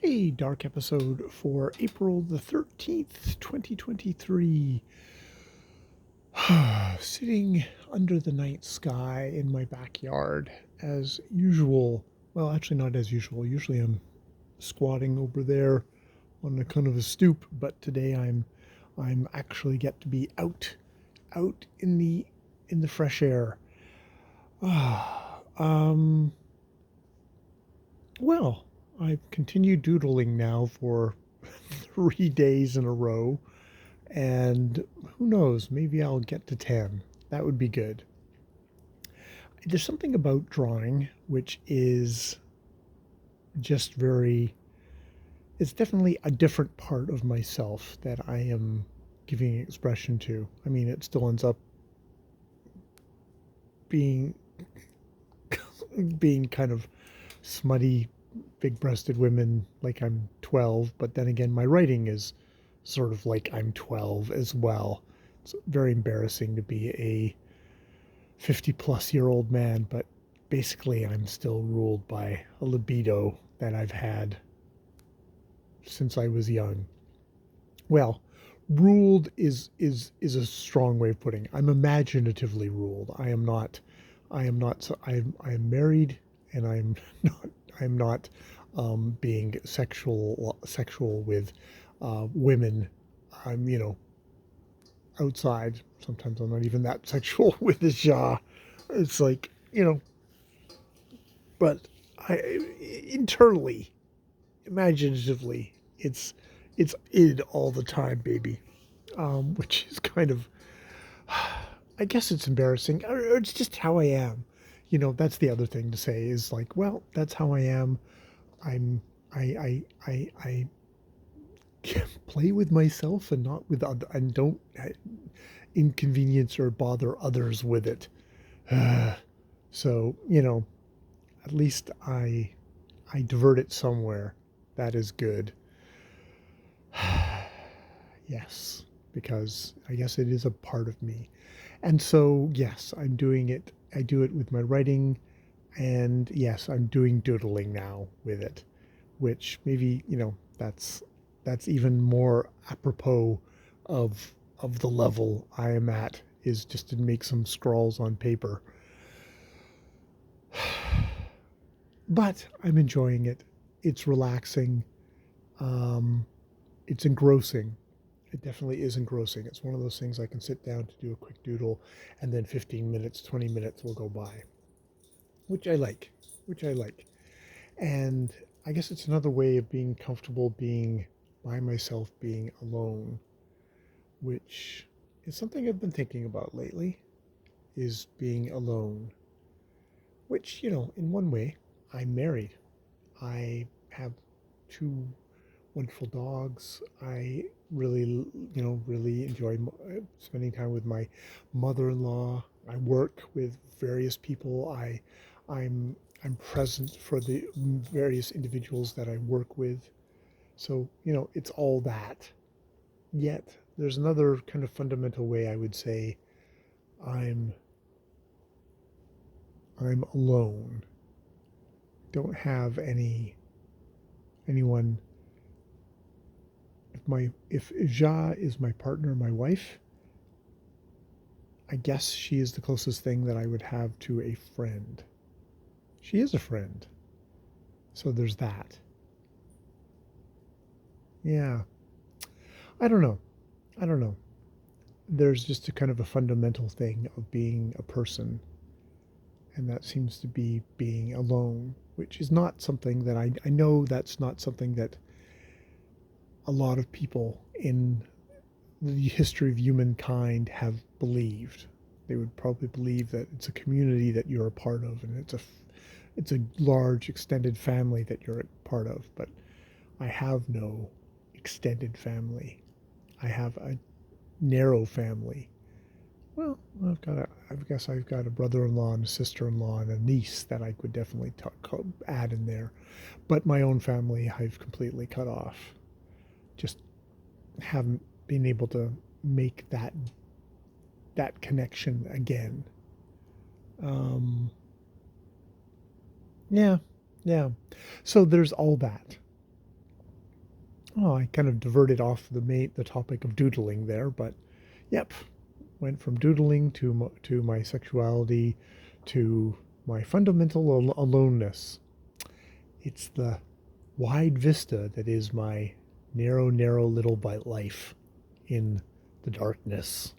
a dark episode for April the 13th, 2023. Sitting under the night sky in my backyard as usual. Well, actually, not as usual. Usually I'm squatting over there on a kind of a stoop, but today I'm actually get to be out in the fresh air. Um well, I've continued doodling now for 3 days in a row, and who knows, maybe I'll get to 10. That would be good. There's something about drawing which is just it's definitely a different part of myself that I am giving expression to. I mean, it still ends up being being kind of smutty, big-breasted women like I'm 12, but then again, my writing is sort of like I'm 12 as well. It's very embarrassing to be a 50 plus year old man, but basically I'm still ruled by a libido that I've had since I was young. Well, ruled is a strong way of putting it. I'm imaginatively ruled. I am married, and I'm not being sexual with women. I'm, outside. Sometimes I'm not even that sexual with the jaw. It's like, but I internally, imaginatively, it's id all the time, baby. Which is kind of, I guess it's embarrassing, or it's just how I am. That's the other thing to say is like, well, that's how I am. I'm, I play with myself and not with other, and don't inconvenience or bother others with it. So, at least I divert it somewhere. That is good. Yes, because I guess it is a part of me. And so, yes, I'm doing it. I do it with my writing, and yes, I'm doing doodling now with it, which maybe, that's even more apropos of the level I am at, is just to make some scrawls on paper. But I'm enjoying it. It's relaxing. Um, it's engrossing. It definitely is engrossing. It's one of those things I can sit down to do a quick doodle, and then 15 minutes, 20 minutes will go by, which I like, which I like. And I guess it's another way of being comfortable being by myself, being alone, which is something I've been thinking about lately, is being alone, which, in one way, I'm married. I have two wonderful dogs. I really enjoy spending time with my mother-in-law. I work with various people. I'm I'm present for the various individuals that I work with. So, it's all that. Yet there's another kind of fundamental way I would say I'm I'm alone. Don't have anyone. If Ja is my partner, my wife, I guess she is the closest thing that I would have to a friend. She is a friend. So there's that. Yeah. I don't know. I don't know. There's just a kind of a fundamental thing of being a person, and that seems to be being alone, which is not something that I know that's not something that a lot of people in the history of humankind have believed. They would probably believe that it's a community that you're a part of, and it's a large extended family that you're a part of. But I have no extended family. I have a narrow family. Well, I guess I've got a brother-in-law and a sister-in-law and a niece that I could definitely add in there. But my own family, I've completely cut off. Just haven't been able to make that connection again. Um, yeah, yeah. So there's all that. Oh, I kind of diverted off the topic of doodling there, but yep, went from doodling to my sexuality to my fundamental aloneness. It's the wide vista that is my narrow, narrow little bite life in the darkness.